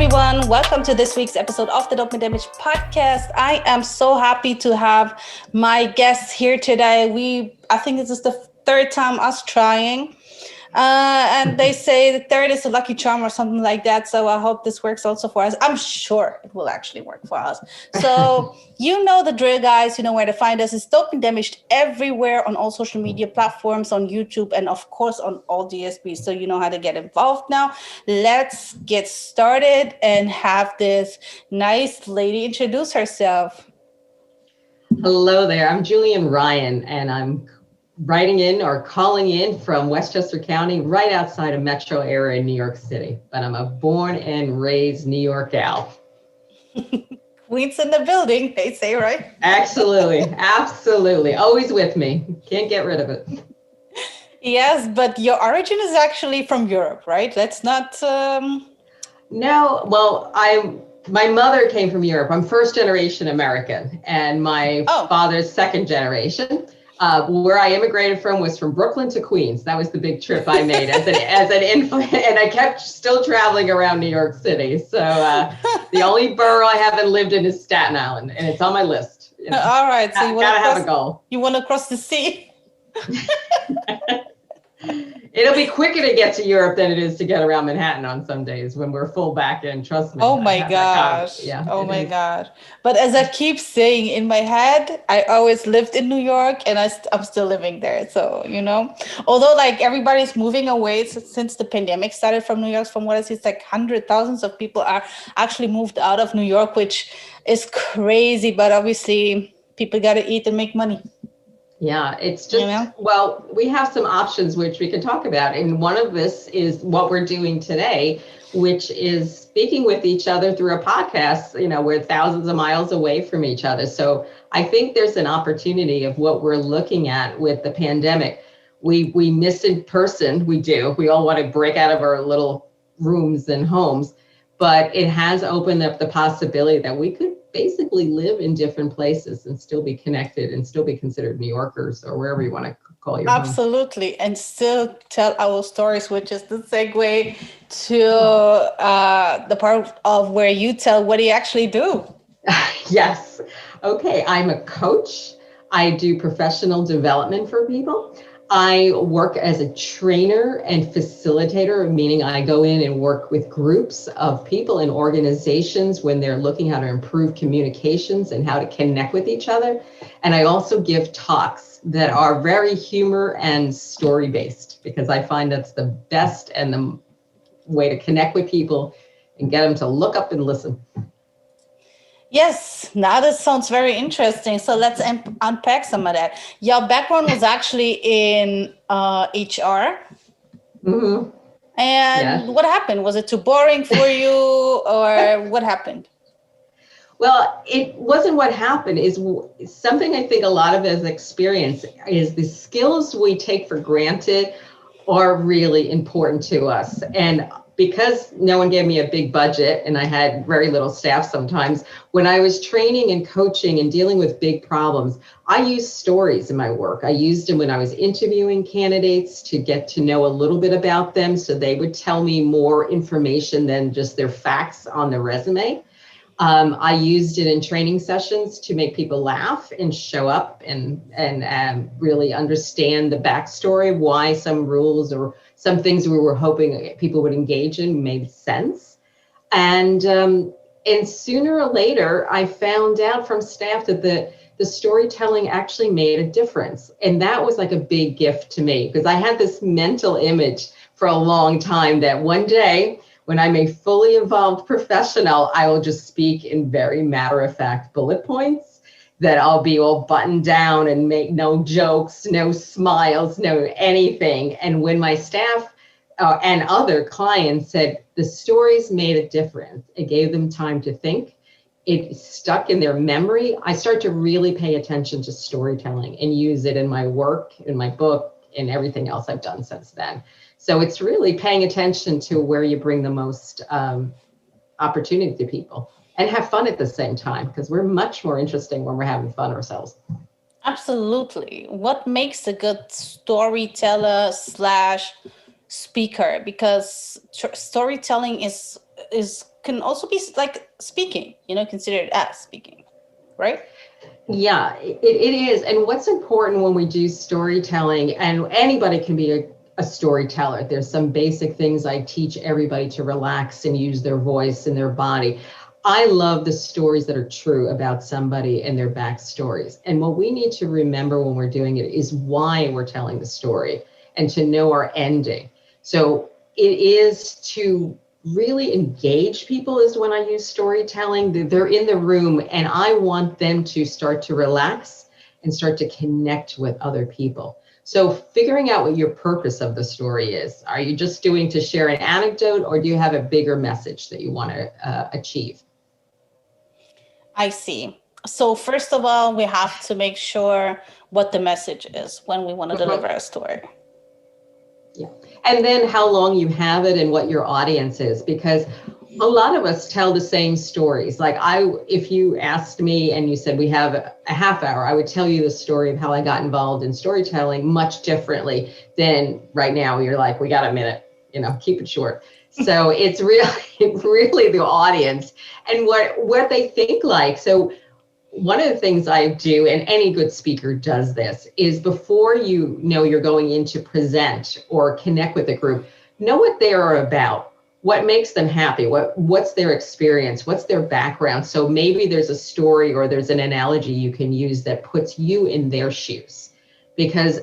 everyone. Welcome to this week's episode of the Dopamine Damage podcast. I am so happy to have my guests here today. I think this is the third time us trying. And they say the third is a lucky charm or something like that. So I hope this works also for us. I'm sure it will actually work for us. So you know the drill, guys. You know where to find us. It's Dope and Damaged everywhere on all social media platforms, on YouTube, and of course on all DSPs. So you know how to get involved now. Let's get started and have this nice lady introduce herself. Hello there. I'm Julienne Ryan, and I'm writing in or calling in from Westchester County, right outside of metro area in New York City. But I'm a born and raised New York gal. Queens in the building, they say, right? Absolutely. Absolutely. Always with me. Can't get rid of it. Yes, but your origin is actually from Europe, right? Let's not... No, well, my mother came from Europe. I'm first generation American, and my father's second generation. Where I immigrated from was from Brooklyn to Queens. That was the big trip I made as an infant, and I kept still traveling around New York City. So the only borough I haven't lived in is Staten Island, and it's on my list. You know, all right, so you gotta have a goal. You want to cross the sea? It'll be quicker to get to Europe than it is to get around Manhattan on some days when we're full back in. Trust me. Oh my gosh. Yeah. Oh my God. But as I keep saying in my head, I always lived in New York and I'm still living there. So, you know, although like everybody's moving away since the pandemic started from New York, from what I see, it's like thousands of people are actually moved out of New York, which is crazy. But obviously people got to eat and make money. Yeah, it's just, well, we have some options which we can talk about. And one of this is what we're doing today, which is speaking with each other through a podcast. You know, we're thousands of miles away from each other. So I think there's an opportunity of what we're looking at with the pandemic. We miss in person. We do. We all want to break out of our little rooms and homes. But it has opened up the possibility that we could basically live in different places and still be connected and still be considered New Yorkers or wherever you want to call your Absolutely. Home. And still tell our stories, which is the segue to the part of where you tell what you actually do. Yes. Okay. I'm a coach. I do professional development for people. I work as a trainer and facilitator, meaning I go in and work with groups of people and organizations when they're looking how to improve communications and how to connect with each other. And I also give talks that are very humor and story based, because I find that's the best and the way to connect with people and get them to look up and listen. Yes, now that sounds very interesting. So let's unpack some of that. Your background was actually in HR. Mm-hmm. And what happened? Was it too boring for you or what happened? Well, it wasn't what happened. Is something I think a lot of us experience is the skills we take for granted are really important to us. And because no one gave me a big budget and I had very little staff sometimes, when I was training and coaching and dealing with big problems, I used stories in my work. I used them when I was interviewing candidates to get to know a little bit about them, so they would tell me more information than just their facts on their resume. I used it in training sessions to make people laugh and show up and really understand the backstory of why some rules or some things we were hoping people would engage in made sense. And sooner or later, I found out from staff that the storytelling actually made a difference. And that was like a big gift to me, because I had this mental image for a long time that one day, when I'm a fully involved professional, I will just speak in very matter-of-fact bullet points, that I'll be all buttoned down and make no jokes, no smiles, no anything. And when my staff and other clients said the stories made a difference, it gave them time to think, it stuck in their memory, I start to really pay attention to storytelling and use it in my work, in my book, and everything else I've done since then. So it's really paying attention to where you bring the most opportunity to people and have fun at the same time, because we're much more interesting when we're having fun ourselves. Absolutely. What makes a good storyteller / speaker? Because storytelling is is can also be like speaking, considered as speaking, right? Yeah, it is. And what's important when we do storytelling, and anybody can be a storyteller. There's some basic things I teach everybody to relax and use their voice and their body. I love the stories that are true about somebody and their backstories. And what we need to remember when we're doing it is why we're telling the story and to know our ending. So it is to really engage people is when I use storytelling. They're in the room and I want them to start to relax and start to connect with other people. So figuring out what your purpose of the story is. Are you just doing to share an anecdote, or do you have a bigger message that you want to achieve? I see. So first of all, we have to make sure what the message is when we want to deliver a story. Yeah. And then how long you have it and what your audience is, because a lot of us tell the same stories. Like if you asked me and you said we have a half hour, I would tell you the story of how I got involved in storytelling much differently than right now. You're like, we got a minute, keep it short. So it's really the audience and what they think like. So one of the things I do, and any good speaker does this, is before you know you're going in to present or connect with a group, know what they are about, what makes them happy, what's their experience, what's their background. So maybe there's a story or there's an analogy you can use that puts you in their shoes. Because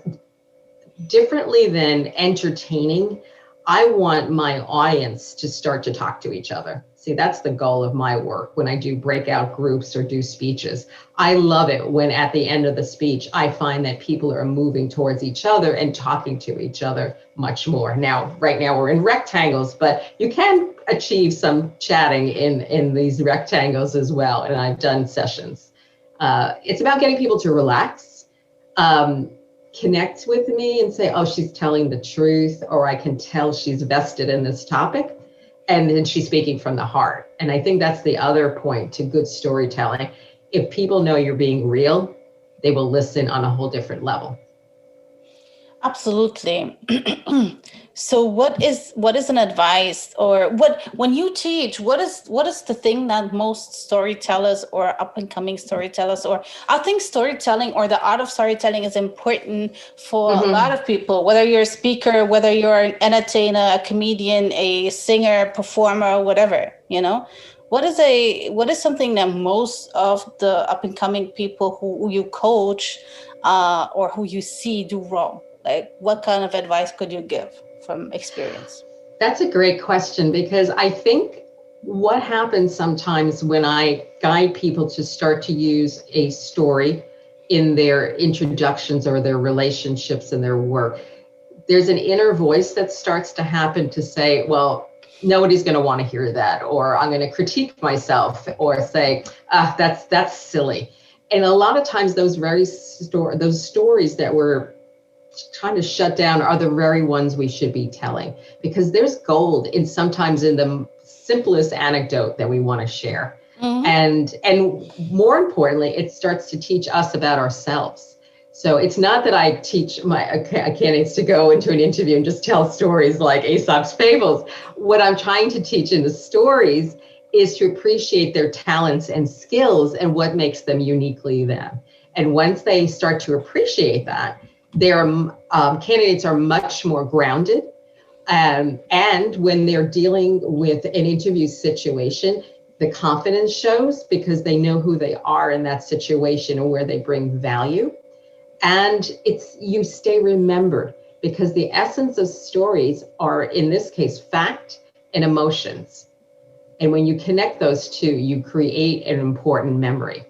differently than entertaining, I want my audience to start to talk to each other. See, that's the goal of my work when I do breakout groups or do speeches. I love it when at the end of the speech, I find that people are moving towards each other and talking to each other much more. Now, right now we're in rectangles, but you can achieve some chatting in these rectangles as well. And I've done sessions. It's about getting people to relax. Connect with me and say, oh, she's telling the truth, or I can tell she's vested in this topic. And then she's speaking from the heart. And I think that's the other point to good storytelling. If people know you're being real, they will listen on a whole different level. Absolutely. So what is an advice, or when you teach, what is the thing that most storytellers or up and coming storytellers, or I think storytelling or the art of storytelling is important for a lot of people, whether you're a speaker, whether you're an entertainer, a comedian, a singer, performer, whatever, What is something that most of the up and coming people who you coach or who you see do wrong? Like, what kind of advice could you give from experience? That's a great question, because I think what happens sometimes when I guide people to start to use a story in their introductions or their relationships and their work, there's an inner voice that starts to happen to say, well, nobody's going to want to hear that, or I'm going to critique myself or say, that's silly. And a lot of times those those stories that we're trying to shut down are the very ones we should be telling, because there's gold sometimes in the simplest anecdote that we want to share. And more importantly, it starts to teach us about ourselves. So it's not that I teach my candidates to go into an interview and just tell stories like Aesop's fables. What I'm trying to teach in the stories is to appreciate their talents and skills and what makes them uniquely them. And once they start to appreciate that, their candidates are much more grounded. And when they're dealing with an interview situation, the confidence shows because they know who they are in that situation and where they bring value. And you stay remembered, because the essence of stories are, in this case, fact and emotions. And when you connect those two, you create an important memory.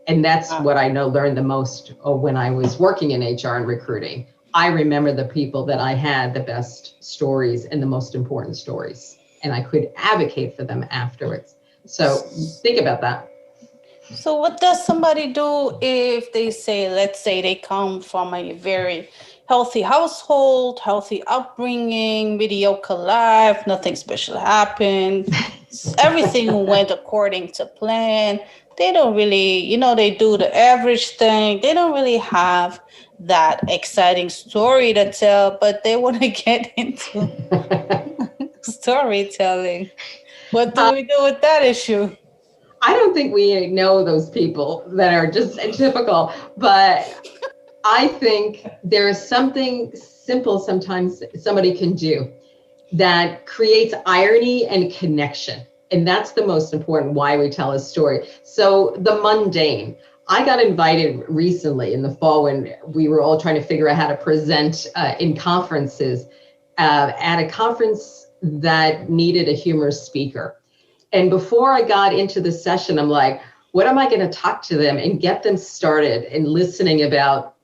And that's what I learned the most when I was working in HR and recruiting. I remember the people that I had the best stories and the most important stories, and I could advocate for them afterwards. So think about that. So what does somebody do if let's say they come from a very healthy household, healthy upbringing, mediocre life, nothing special happened, everything went according to plan. They don't really, they do the average thing. They don't really have that exciting story to tell, but they want to get into storytelling. What do we do with that issue? I don't think we know those people that are just typical, but I think there's something simple sometimes somebody can do that creates irony and connection. And that's the most important why we tell a story. So the mundane. I got invited recently in the fall when we were all trying to figure out how to present in conferences at a conference that needed a humorous speaker. And before I got into the session, I'm like, what am I going to talk to them and get them started in listening about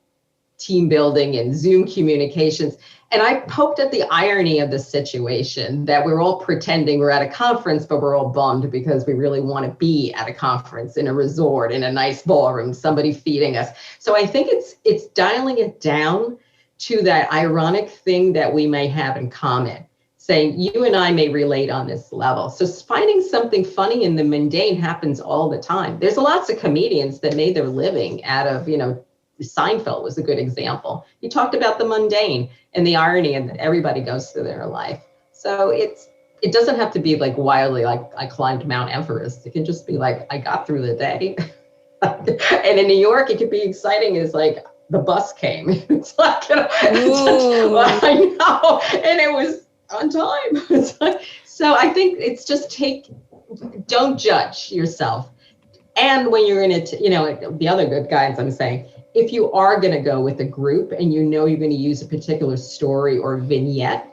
team building and Zoom communications? And I poked at the irony of the situation that we're all pretending we're at a conference, but we're all bummed because we really want to be at a conference in a resort, in a nice ballroom, somebody feeding us. So I think it's dialing it down to that ironic thing that we may have in common, saying you and I may relate on this level. So finding something funny in the mundane happens all the time. There's lots of comedians that made their living out of, Seinfeld was a good example. He talked about the mundane and the irony and that everybody goes through their life. So it doesn't have to be like wildly like I climbed Mount Everest. It can just be like I got through the day. And in New York, it could be exciting as like the bus came. It's like, I know, and it was on time. So I think it's just don't judge yourself. And when you're in it, the other good guys I'm saying, if you are going to go with a group and you're going to use a particular story or vignette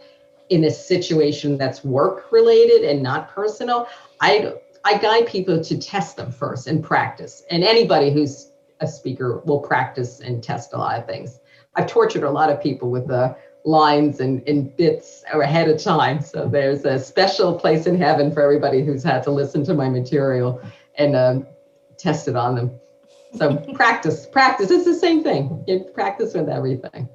in a situation that's work related and not personal, I guide people to test them first and practice. And anybody who's a speaker will practice and test a lot of things. I've tortured a lot of people with the lines and bits ahead of time. So there's a special place in heaven for everybody who's had to listen to my material and test it on them. So practice. It's the same thing. You practice with everything.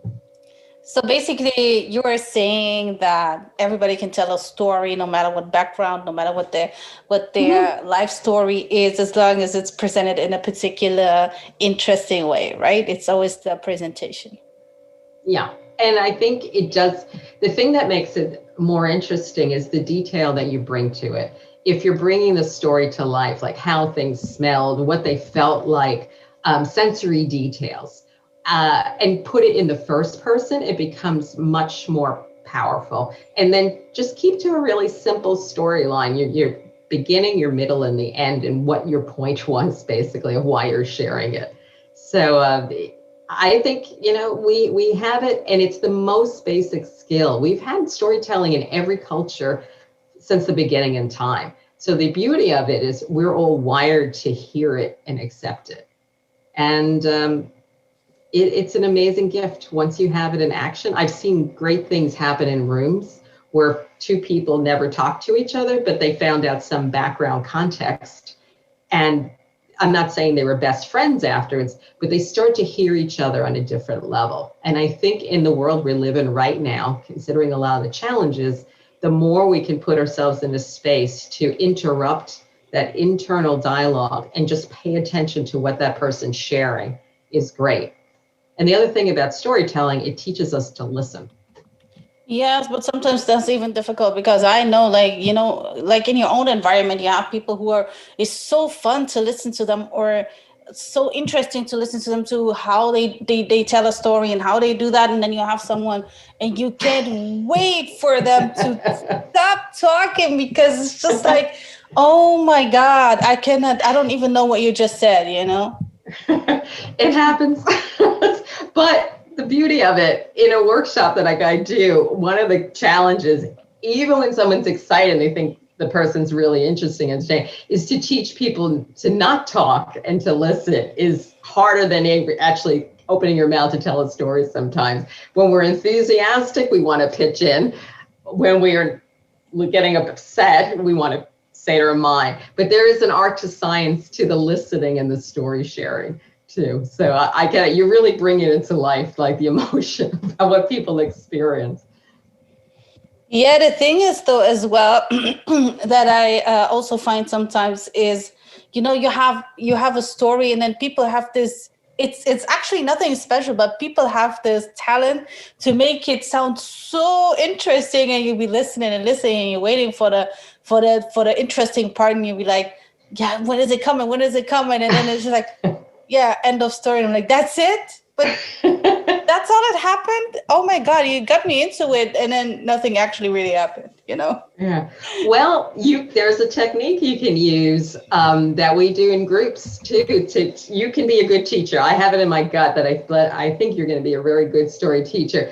So basically, you are saying that everybody can tell a story, no matter what background, no matter what their life story is, as long as it's presented in a particular interesting way, right? It's always the presentation. Yeah, and I think it does. The thing that makes it more interesting is the detail that you bring to it. If you're bringing the story to life, like how things smelled, what they felt like, sensory details. And put it in the first person, it becomes much more powerful. And then just keep to a really simple storyline. Your beginning, your middle, and the end, and what your point was, basically, of why you're sharing it. So I think, we have it, and it's the most basic skill. We've had storytelling in every culture since the beginning in time. So the beauty of it is we're all wired to hear it and accept it. And it's an amazing gift once you have it in action. I've seen great things happen in rooms where two people never talked to each other, but they found out some background context. And I'm not saying they were best friends afterwards, but they start to hear each other on a different level. And I think in the world we live in right now, considering a lot of the challenges, the more we can put ourselves in a space to interrupt that internal dialogue and just pay attention to what that person's sharing is great. And the other thing about storytelling, it teaches us to listen. Yes, but sometimes that's even difficult because I know, like in your own environment, you have people it's so fun to listen to them, or so interesting to listen to them, to how they tell a story and how they do that. And then you have someone and you can't wait for them to stop talking because it's just like, oh my God, I don't even know what you just said, It happens. But the beauty of it, in a workshop that I do, one of the challenges, even when someone's excited and they think the person's really interesting and saying, is to teach people to not talk and to listen is harder than actually opening your mouth to tell a story sometimes. When we're enthusiastic, we want to pitch in. When we are getting upset, we want to say to our mind. But there is an art to science to the listening and the story sharing too. So I get it. You really bring it into life, like the emotion of what people experience. Yeah, the thing is though as well that I also find sometimes is, you have a story and then people have this it's actually nothing special, but people have this talent to make it sound so interesting, and you'll be listening and listening, and you're waiting for the interesting part, and you'll be like, yeah, when is it coming? When is it coming? And then it's just like, yeah, end of story. And I'm like, that's it? But that's all that happened? Oh my God, you got me into it, and then nothing actually really happened, you know? Yeah. Well, there's a technique you can use that we do in groups too. You can be a good teacher. I have it in my gut that I think you're going to be a very good story teacher.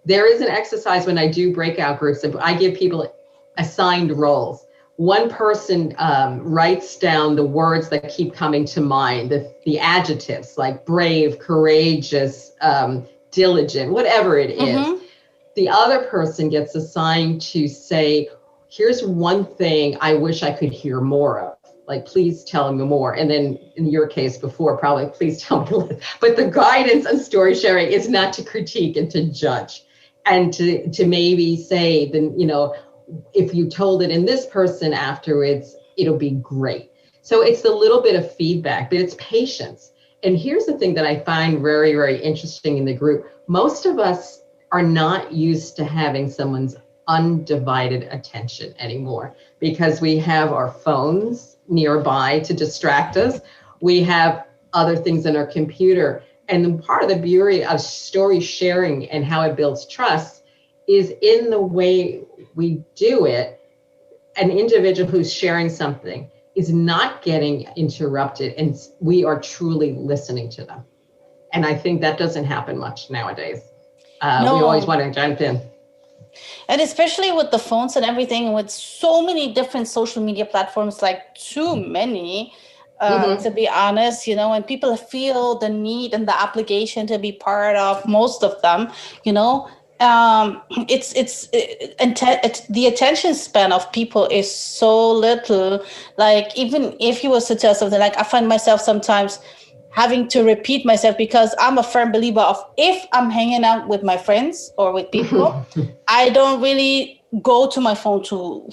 There is an exercise when I do breakout groups, and I give people assigned roles. One person writes down the words that keep coming to mind, the adjectives like brave, courageous, diligent, whatever it is. The other person gets assigned to say, here's one thing I wish I could hear more of. Like, please tell me more. And then in your case before, probably, please tell me. But the guidance on story sharing is not to critique and to judge, and to maybe say, then, you know, if you told it in this person afterwards, it'll be great. So it's a little bit of feedback, but it's patience. And here's the thing that I find very, very interesting in the group. Most of us are not used to having someone's undivided attention anymore, because we have our phones nearby to distract us. We have other things in our computer. And part of the beauty of story sharing and how it builds trust is in the way we do it. An individual who's sharing something is not getting interrupted, and we are truly listening to them. And I think that doesn't happen much nowadays. We always want to jump in. And especially with the phones and everything, with so many different social media platforms, like too many, to be honest, you know, and people feel the need and the obligation to be part of most of them, you know. The attention span of people is so little. Like, even if you was to tell something, like, I find myself sometimes having to repeat myself, because I'm a firm believer of, if I'm hanging out with my friends or with people, I don't really go to my phone too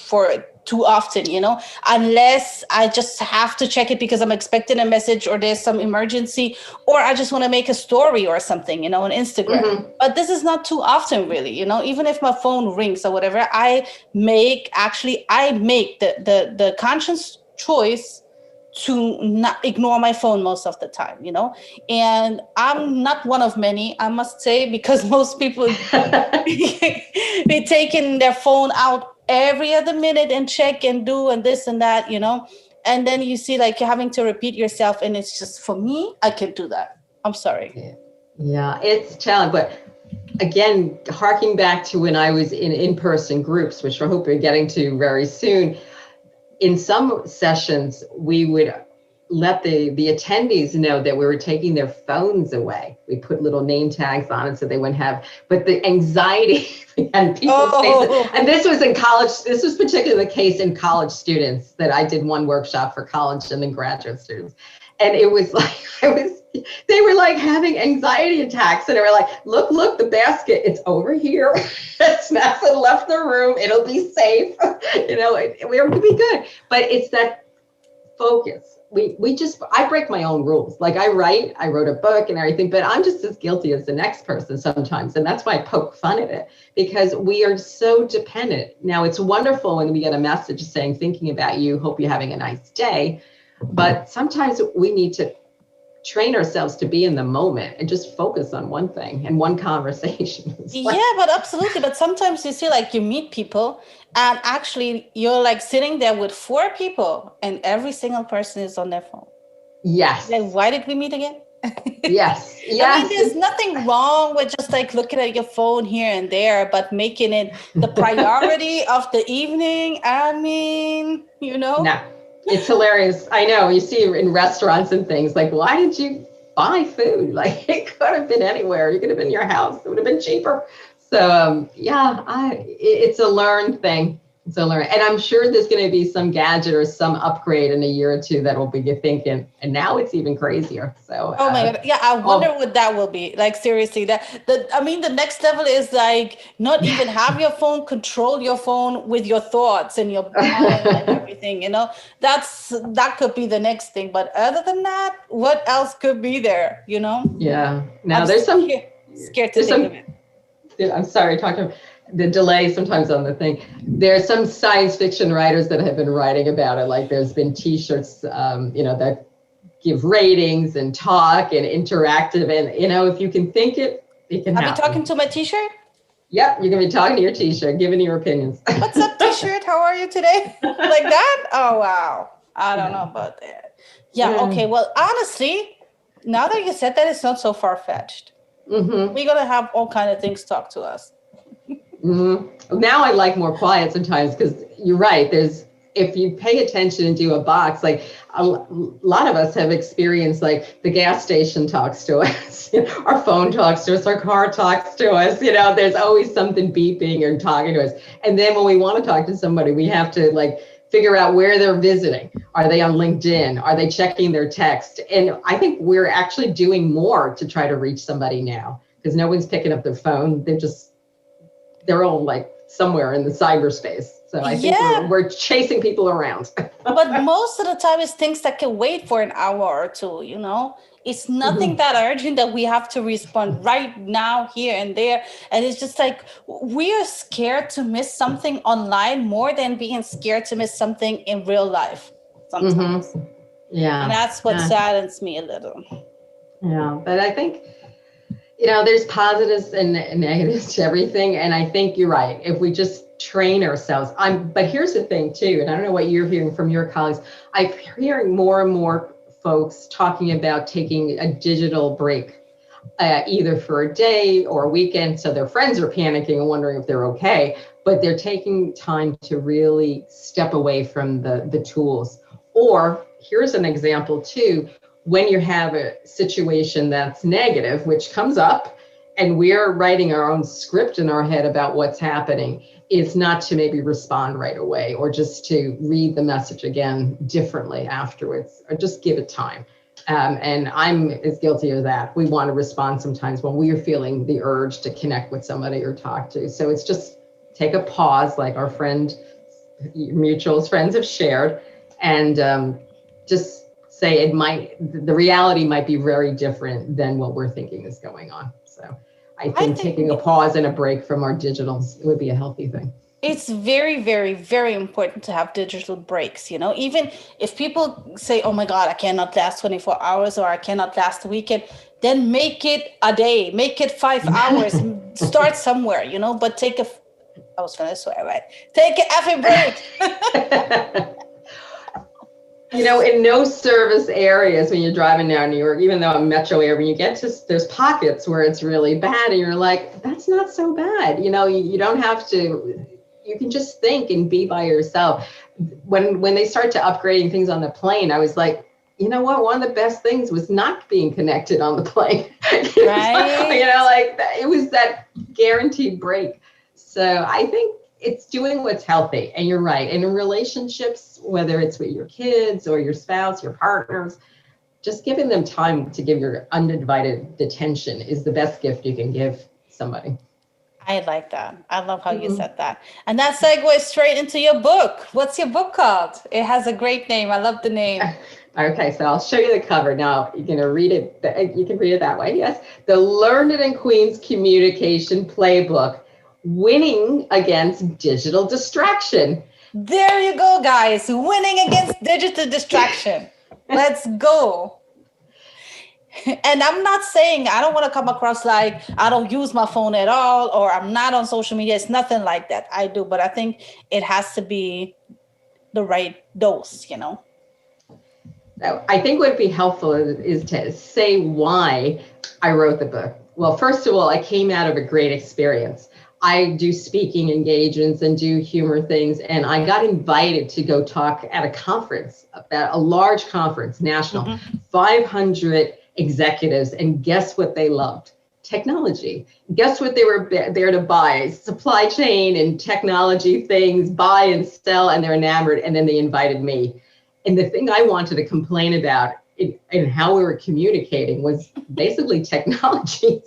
often, you know, unless I just have to check it because I'm expecting a message, or there's some emergency, or I just want to make a story or something, you know, on Instagram. But this is not too often, really, you know. Even if my phone rings or whatever, I make the conscious choice to not ignore my phone most of the time, you know. And I'm not one of many, I must say, because most people be taking their phone out every other minute and check and do and this and that, you know. And then you see, like, you're having to repeat yourself, and it's just, for me, I can't do that. I'm sorry. Yeah, it's a challenge. But again, harking back to when I was in in-person groups, which I hope we're getting to very soon, in some sessions, we would let the attendees know that we were taking their phones away. We put little name tags on it so they wouldn't have, but the anxiety and people's faces. And this was in college. This was particularly the case in college students, that I did one workshop for college and then graduate students. And it was like, they were like having anxiety attacks, and they were like, look, the basket, it's over here. It's not left the room. It'll be safe. You know, we're going to be good. But it's that focus. I break my own rules. Like, I wrote a book and everything, but I'm just as guilty as the next person sometimes. And that's why I poke fun at it, because we are so dependent. Now, it's wonderful when we get a message saying, thinking about you, hope you're having a nice day. But sometimes we need to train ourselves to be in the moment and just focus on one thing and one conversation. Yeah, but absolutely. But sometimes you see, like, you meet people, and actually you're like sitting there with 4 people, and every single person is on their phone. Yes. Like, why did we meet again? Yes. I mean, there's nothing wrong with just like looking at your phone here and there, but making it the priority of the evening. I mean, you know. No. It's hilarious. I know, you see in restaurants and things, like, why did you buy food? Like, it could have been anywhere. You could have been in your house. It would have been cheaper. So it's a learned thing. So learn, and I'm sure there's going to be some gadget or some upgrade in a year or two that will be thinking, and now it's even crazier. So, Oh my God. Yeah, I wonder what that will be. Like seriously, the next level is like not even have your phone, control your phone with your thoughts and your mind and everything, that could be the next thing. But other than that, what else could be there, Yeah. Now I'm scared to there's think some, of it. I'm sorry, talking about the delay sometimes on the thing. There's some science fiction writers that have been writing about it. Like there's been T-shirts, that give ratings and talk and interactive. And, if you can think it, it can I'll be happen. talking to my t-shirt. Yep. You're going to be talking to your T-shirt, giving your opinions. What's up, t-shirt? How are you today? Like that? Oh, wow. I don't know about that. Yeah. Okay. Well, honestly, now that you said that, it's not so far-fetched. Mm-hmm. We're going to have all kind of things talk to us. Mm-hmm. Now I like more quiet sometimes because you're right. If you pay attention and do a box, like a lot of us have experienced, like the gas station talks to us, our phone talks to us, our car talks to us, there's always something beeping or talking to us. And then when we want to talk to somebody, we have to figure out where they're visiting. Are they on LinkedIn? Are they checking their text? And I think we're actually doing more to try to reach somebody now because no one's picking up their phone. They're all somewhere in the cyberspace. So I think we're chasing people around. But most of the time it's things that can wait for an hour or two, It's nothing that urgent that we have to respond right now, here and there. And it's just we are scared to miss something online more than being scared to miss something in real life sometimes. Mm-hmm. Yeah. And that's what saddens me a little. Yeah. But I think, there's positives and negatives to everything. And I think you're right. If we just train ourselves, but here's the thing too, and I don't know what you're hearing from your colleagues. I'm hearing more and more folks talking about taking a digital break, either for a day or a weekend. So their friends are panicking and wondering if they're okay, but they're taking time to really step away from the tools. Or here's an example too, when you have a situation that's negative, which comes up, and we're writing our own script in our head about what's happening, it's not to maybe respond right away or just to read the message again differently afterwards, or just give it time. And I'm as guilty of that. We want to respond sometimes when we are feeling the urge to connect with somebody or talk to. So it's just take a pause, like our mutual friends have shared, and just say the reality might be very different than what we're thinking is going on. So I think taking a pause and a break from our digitals would be a healthy thing. It's very, very, very important to have digital breaks, even if people say, oh my God, I cannot last 24 hours or I cannot last a weekend, then make it a day, make it 5 hours, start somewhere, but I was going to swear, right? Take an effing break. In no service areas, when you're driving down New York, even though I'm metro area, when you get to, there's pockets where it's really bad and you're like, that's not so bad. You don't have to, you can just think and be by yourself. When they start to upgrading things on the plane, I was like, you know what? One of the best things was not being connected on the plane. Right. It was that guaranteed break. So I think it's doing what's healthy. And you're right. And in relationships, whether it's with your kids or your spouse, your partners, just giving them time to give your undivided attention is the best gift you can give somebody. I like that. I love how you said that. And that segues straight into your book. What's your book called? It has a great name. I love the name. Okay, so I'll show you the cover. Now, you're going to read it. You can read it that way. Yes. The Learned in Queens Communication Playbook, Winning Against Digital Distraction. There you go, guys. Winning against digital distraction. Let's go. And I'm not saying, I don't want to come across like I don't use my phone at all or I'm not on social media. It's nothing like that. I do, but I think it has to be the right dose, So I think what would be helpful is to say why I wrote the book. Well, first of all, I came out of a great experience. I do speaking engagements and do humor things. And I got invited to go talk at a conference, at a large conference, national, 500 executives. And guess what they loved? technology. Guess what they were there to buy? Supply chain and technology things, buy and sell, and they're enamored. And then they invited me. And the thing I wanted to complain about in how we were communicating was basically technology.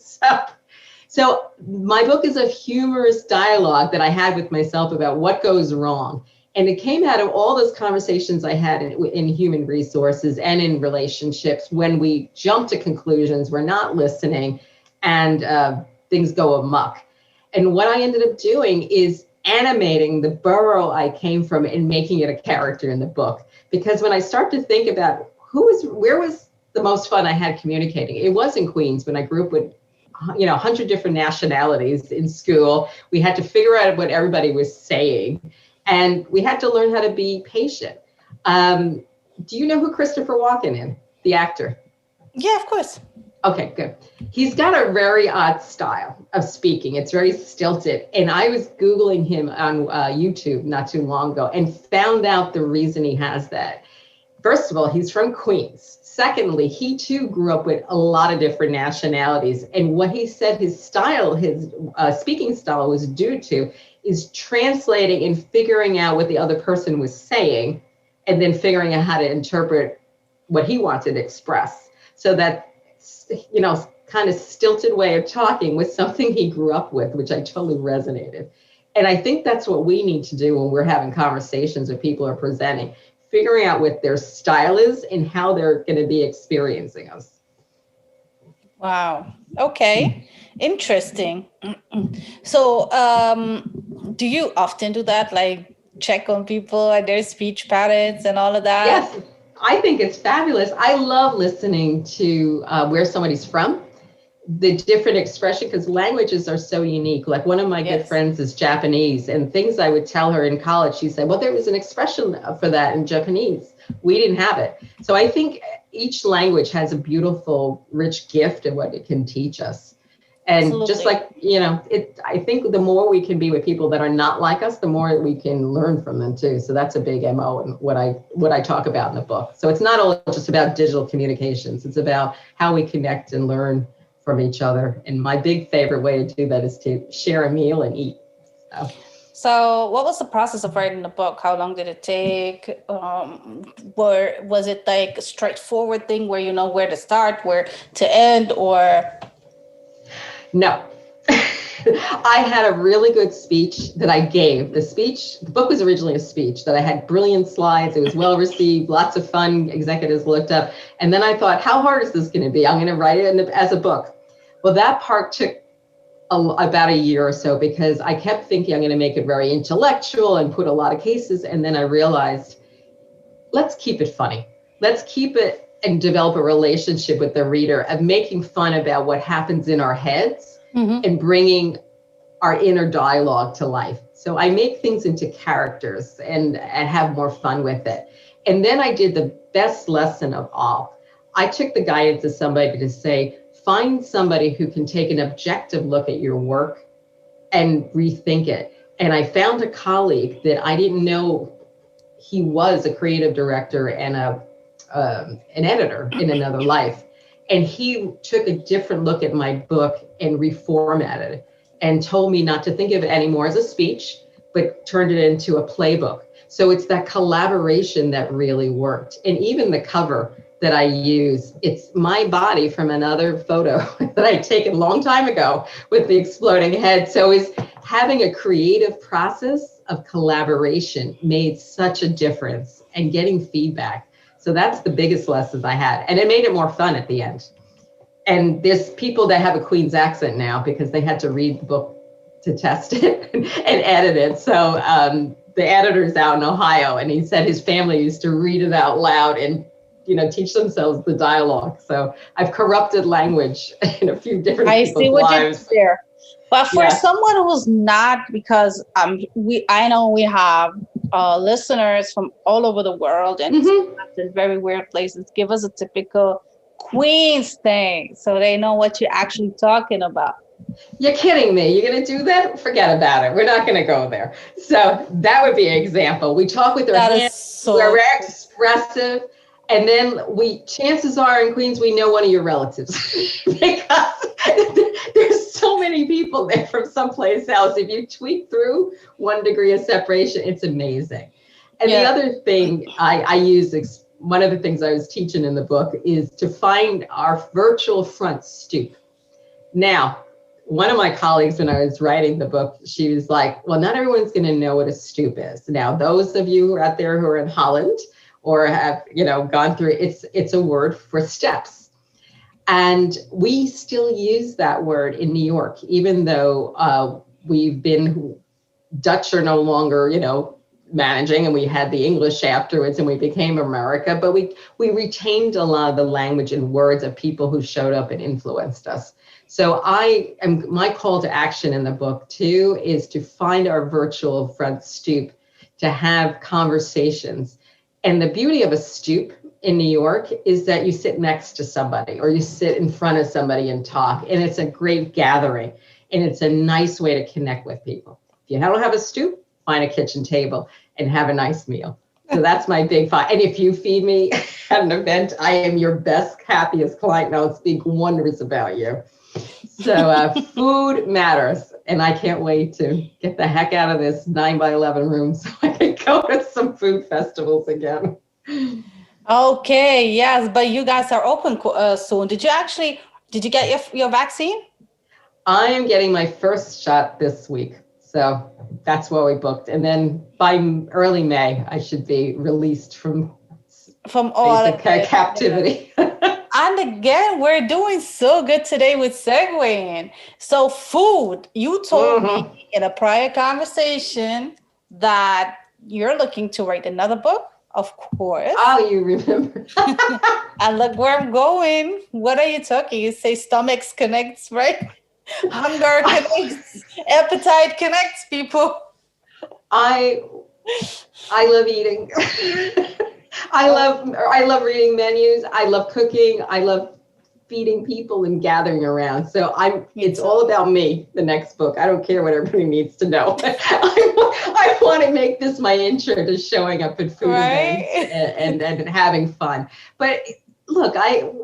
So my book is a humorous dialogue that I had with myself about what goes wrong. And it came out of all those conversations I had in human resources and in relationships when we jump to conclusions, we're not listening, and things go amok. And what I ended up doing is animating the borough I came from and making it a character in the book. Because when I start to think about where was the most fun I had communicating, it was in Queens when I grew up with 100 different nationalities in school. We had to figure out what everybody was saying. And we had to learn how to be patient. Do you know who Christopher Walken is, the actor? Yeah, of course. Okay, good. He's got a very odd style of speaking. It's very stilted. And I was Googling him on YouTube not too long ago and found out the reason he has that. First of all, he's from Queens. Secondly, he too grew up with a lot of different nationalities. And what he said his style, his speaking style was due to is translating and figuring out what the other person was saying, and then figuring out how to interpret what he wanted to express. So that, kind of stilted way of talking was something he grew up with, which I totally resonated. And I think that's what we need to do when we're having conversations or people are presenting, figuring out what their style is and how they're going to be experiencing us. Wow. Okay. Interesting. So, do you often do that? Like check on people and their speech patterns and all of that? Yes, I think it's fabulous. I love listening to where somebody's from, the different expression, because languages are so unique. Like one of my good friends is Japanese, and things I would tell her in college, she said, well, there was an expression for that in Japanese. We didn't have it. So I think each language has a beautiful, rich gift of what it can teach us. And Absolutely. Just like, I think the more we can be with people that are not like us, the more we can learn from them too. So that's a big MO in what I talk about in the book. So it's not all just about digital communications. It's about how we connect and learn from each other. And my big favorite way to do that is to share a meal and eat. So what was the process of writing the book? How long did it take? Was it like a straightforward thing where you know where to start, where to end, or? No. I had a really good speech that I gave. The book was originally a speech that I had brilliant slides. It was well received, lots of fun. Executives looked up. And then I thought, how hard is this going to be? I'm going to write it as a book. Well, that part took about a year or so because I kept thinking I'm going to make it very intellectual and put a lot of cases. And then I realized, let's keep it funny. Let's keep it and develop a relationship with the reader of making fun about what happens in our heads and bringing our inner dialogue to life. So I make things into characters and have more fun with it. And then I did the best lesson of all. I took the guidance of somebody to say, find somebody who can take an objective look at your work and rethink it. And I found a colleague that I didn't know he was a creative director and an editor in another life. And he took a different look at my book and reformatted it and told me not to think of it anymore as a speech, but turned it into a playbook. So it's that collaboration that really worked. And even the cover that I use, it's my body from another photo that I taken a long time ago with the exploding head. So is having a creative process of collaboration made such a difference and getting feedback. So that's the biggest lessons I had. And it made it more fun at the end. And there's people that have a Queen's accent now because they had to read the book to test it and edit it. So the editor's out in Ohio, and he said his family used to read it out loud and teach themselves the dialogue. So I've corrupted language in a few different people's lives. There. But for someone who's not, because I know we have listeners from all over the world and in very weird places. Give us a typical Queens thing so they know what you're actually talking about. You're kidding me. You're going to do that? Forget about it. We're not going to go there. So that would be an example. We talk with our hands. We're expressive. And then chances are in Queens, we know one of your relatives because there's so many people there from someplace else. If you tweak through 1 degree of separation, it's amazing. And the other thing I use, one of the things I was teaching in the book is to find our virtual front stoop. Now, one of my colleagues, when I was writing the book, she was like, well, not everyone's going to know what a stoop is. Now, those of you out there who are in Holland, or have, gone through, it's a word for steps. And we still use that word in New York, even though Dutch are no longer, managing, and we had the English afterwards and we became America, but we retained a lot of the language and words of people who showed up and influenced us. So my call to action in the book too is to find our virtual front stoop, to have conversations. And the beauty of a stoop in New York is that you sit next to somebody or you sit in front of somebody and talk. And it's a great gathering. And it's a nice way to connect with people. If you don't have a stoop, find a kitchen table and have a nice meal. So that's my big fight. And if you feed me at an event, I am your best, happiest client. And I'll speak wonders about you. So food matters. And I can't wait to get the heck out of this 9x11 room so I can go to some food festivals again. Okay, yes, but you guys are open soon. Did you get your vaccine? I am getting my first shot this week. So that's what we booked. And then by early May, I should be released from all captivity. And again, we're doing so good today with segueing. So food, you told me in a prior conversation that you're looking to write another book, of course. Oh, you remember. And look where I'm going. What are you talking? You say stomachs connects, right? Hunger connects, appetite connects people. I love eating. I love reading menus. I love cooking. I love feeding people and gathering around. So it's all about me, the next book. I don't care what everybody needs to know. I want to make this my intro to showing up at food events and having fun. But look,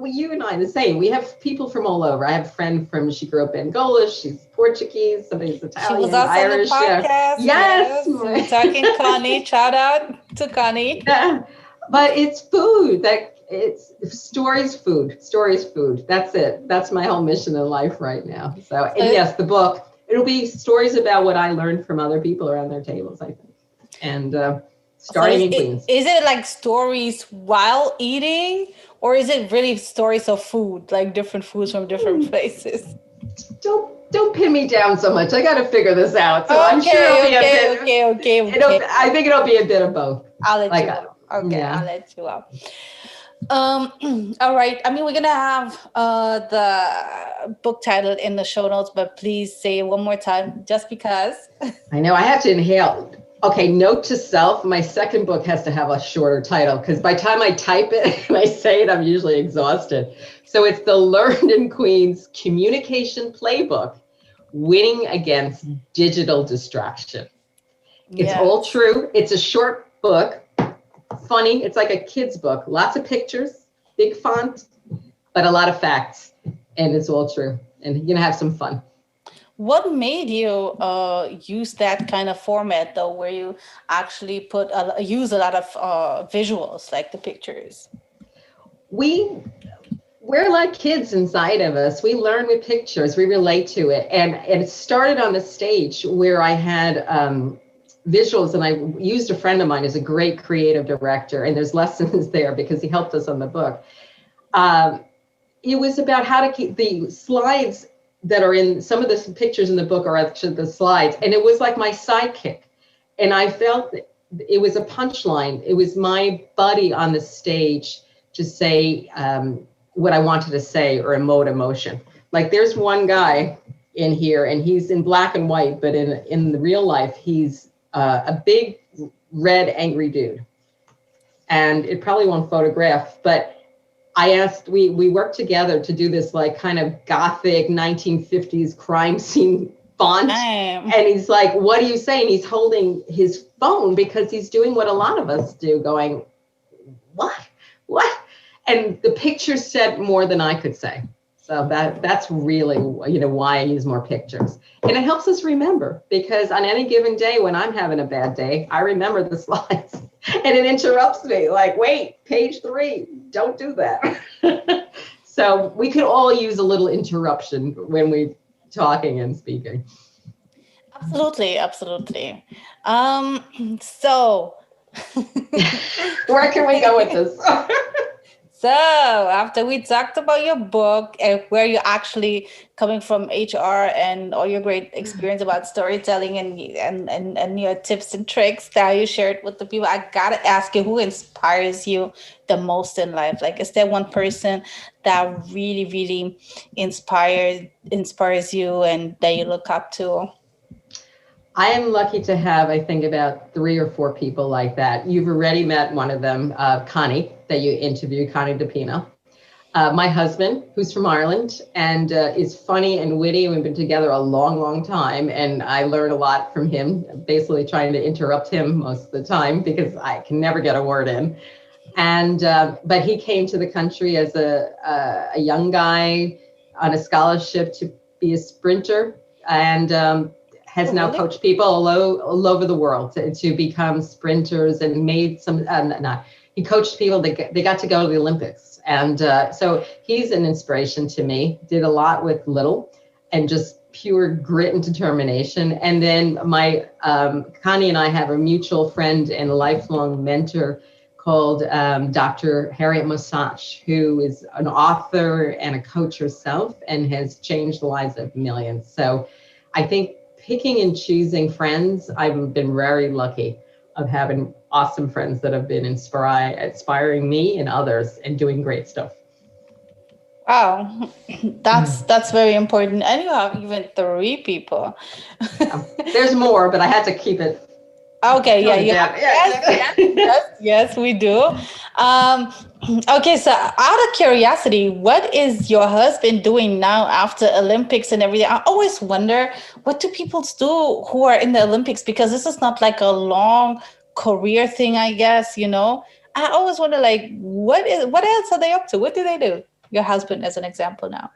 you and I are the same. We have people from all over. I have a friend she grew up in Angola. She's Portuguese. Somebody's Italian, she was also Irish. On the podcast. Yes. We're talking Connie. Shout out to Connie. Yeah. But it's food. It's stories food. That's it. That's my whole mission in life right now. So, and yes, the book, it'll be stories about what I learned from other people around their tables, I think. And starting in Queens. Is it like stories while eating, or is it really stories of food, like different foods from different places? Don't pin me down so much. I got to figure this out. So I'm sure it'll be a bit. Okay. I think it'll be a bit of both. I'll let you know. Okay, yeah. I'll let you out. All right. I mean, we're going to have the book title in the show notes, but please say it one more time, just because. I know I have to inhale. Okay, note to self, my second book has to have a shorter title because by the time I type it and I say it, I'm usually exhausted. So it's the Learned in Queens Communication Playbook, Winning Against Digital Distraction. It's all true. It's a short book. Funny, it's like a kid's book. Lots of pictures, big font, but a lot of facts, and it's all true. And you're gonna have some fun. What made you use that kind of format, though, where you actually use a lot of visuals, like the pictures? We're like kids inside of us. We learn with pictures. We relate to it, and it started on the stage where I had visuals, and I used a friend of mine who's a great creative director, and there's lessons there because he helped us on the book. It was about how to keep the slides that are in some of the pictures in the book are actually the slides, and it was like my sidekick, and I felt it was a punchline. It was my buddy on the stage to say what I wanted to say or emote emotion. Like there's one guy in here, and he's in black and white, but in the real life, he's a big red angry dude, and it probably won't photograph, but I asked, we worked together to do this like kind of gothic 1950s crime scene font. And he's like, what are you saying? He's holding his phone because he's doing what a lot of us do, going, what what? And the picture said more than I could say. So that's really, why I use more pictures. And it helps us remember, because on any given day when I'm having a bad day, I remember the slides and it interrupts me like, wait, page 3, don't do that. So we could all use a little interruption when we're talking and speaking. Absolutely, absolutely. So Where can we go with this? So after we talked about your book and where you're actually coming from HR and all your great experience about storytelling and your tips and tricks that you shared with the people, I gotta ask you, who inspires you the most in life? Like, is there one person that really, really inspires you and that you look up to? I am lucky to have, I think, about 3 or 4 people like that. You've already met one of them, Connie, that you interviewed, Connie DePino. My husband, who's from Ireland and is funny and witty. We've been together a long, long time. And I learn a lot from him, basically trying to interrupt him most of the time because I can never get a word in. And but he came to the country as a young guy on a scholarship to be a sprinter, and has now coached people all over the world to become sprinters, and made some. He coached people that they got to go to the Olympics, and so he's an inspiration to me. Did a lot with little, and just pure grit and determination. And then my Connie and I have a mutual friend and lifelong mentor called Dr. Harriet Musach, who is an author and a coach herself and has changed the lives of millions. So I think picking and choosing friends, I've been very lucky of having awesome friends that have been inspiring me and others and doing great stuff. Wow, that's very important. And you have even 3 people. There's more, but I had to keep it. Okay, yeah. Yes, we do. Okay, so out of curiosity, what is your husband doing now after Olympics and everything? I always wonder, what do people do who are in the Olympics? Because this is not like a long career thing, I guess, I always wonder, like, what else are they up to? What do they do? Your husband, as an example now.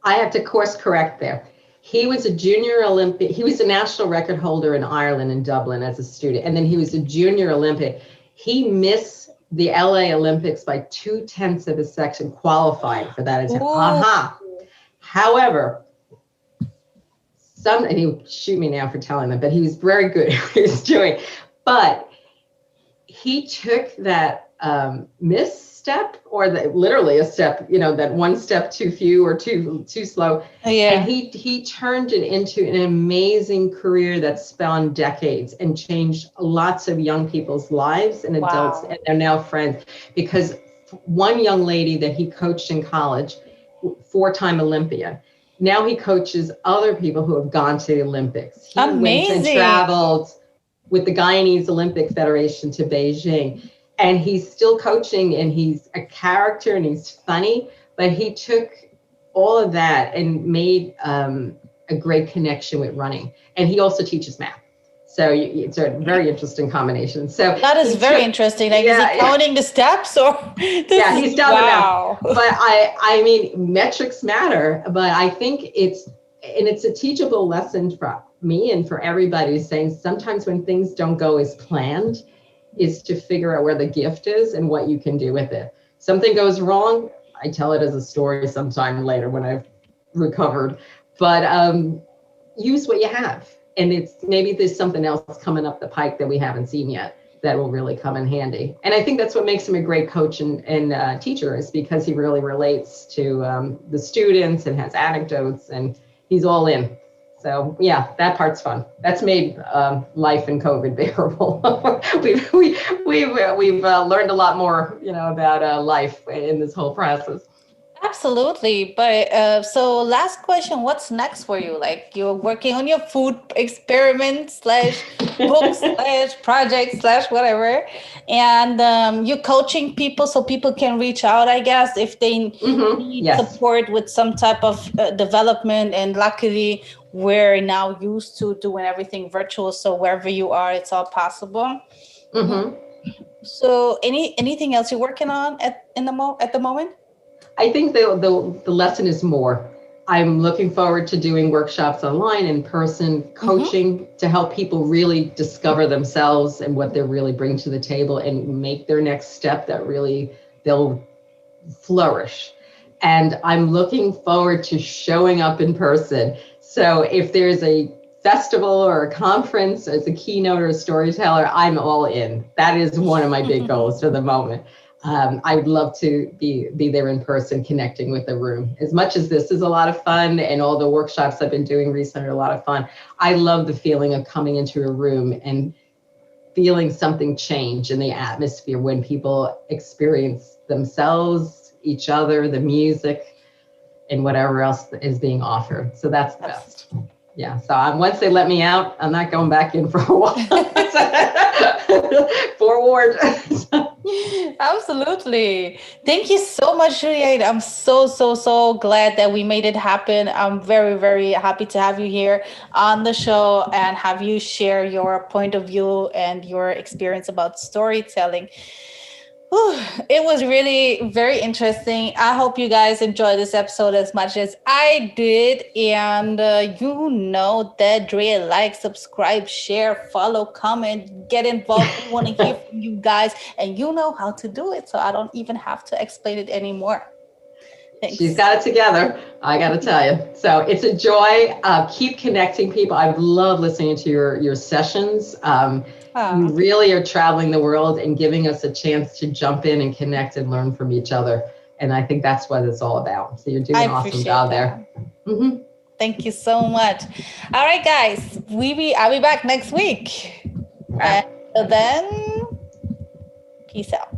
I have to course correct there. He was a junior Olympic. He was a national record holder in Ireland, in Dublin, as a student. And then he was a junior Olympic. He missed the LA Olympics by 0.2 of a second, qualifying for that. However, and he would shoot me now for telling them, but he was very good at what he was doing. But he took that misstep, or literally a step, that one step too few or too slow. Yeah. And he turned it into an amazing career that spanned decades and changed lots of young people's lives and adults. Wow. And they're now friends, because one young lady that he coached in college, 4-time Olympian, now he coaches other people who have gone to the Olympics. He Amazing. went and traveled with the Guyanese Olympic Federation to Beijing. And he's still coaching, and he's a character, and he's funny, but he took all of that and made a great connection with running. And he also teaches math. So it's a very interesting combination. So that is very interesting. Like, is he counting the steps, or? He's done wow. But I mean, metrics matter, but I think it's a teachable lesson for me and for everybody, saying sometimes when things don't go as planned, is to figure out where the gift is and what you can do with it. Something goes wrong, I tell it as a story sometime later when I've recovered, but use what you have. And maybe there's something else coming up the pike that we haven't seen yet that will really come in handy. And I think that's what makes him a great coach and teacher, is because he really relates to the students and has anecdotes, and he's all in. So yeah, that part's fun. That's made life in COVID bearable. we've learned a lot more, about life in this whole process. Absolutely. But so last question, what's next for you? Like, you're working on your food experiment / book / project / whatever. And you're coaching people so people can reach out, I guess, if they need support with some type of development. And luckily, we're now used to doing everything virtual. So wherever you are, it's all possible. Mm-hmm. So anything else you're working on at the moment? I think the lesson is more. I'm looking forward to doing workshops online, in person, Mm-hmm. coaching to help people really discover themselves and what they really bring to the table and make their next step that really they'll flourish. And I'm looking forward to showing up in person. So if there's a festival or a conference as a keynote or a storyteller, I'm all in. That is one of my big goals for the moment. I would love to be there in person, connecting with the room. As much as this is a lot of fun, and all the workshops I've been doing recently are a lot of fun, I love the feeling of coming into a room and feeling something change in the atmosphere when people experience themselves, each other, the music, and whatever else is being offered. So that's the best. Yeah. So once they let me out, I'm not going back in for a while. Forward. Absolutely. Thank you so much, Juliette. I'm so glad that we made it happen. I'm very happy to have you here on the show and have you share your point of view and your experience about storytelling. Whew, it was really very interesting. I hope you guys enjoyed this episode as much as I did. And you know that Drea, like, subscribe, share, follow, comment, get involved. We want to hear from you guys, and you know how to do it. So I don't even have to explain it anymore. She's Thanks. got it together. I got to tell you. So it's a joy. Keep connecting people. I love listening to your sessions. You Ah, really are traveling the world and giving us a chance to jump in and connect and learn from each other. And I think that's what it's all about. So you're doing I an awesome appreciate job that. there. Mm-hmm. Thank you so much. All right, guys. I'll be back next week. And Yeah. then, peace out.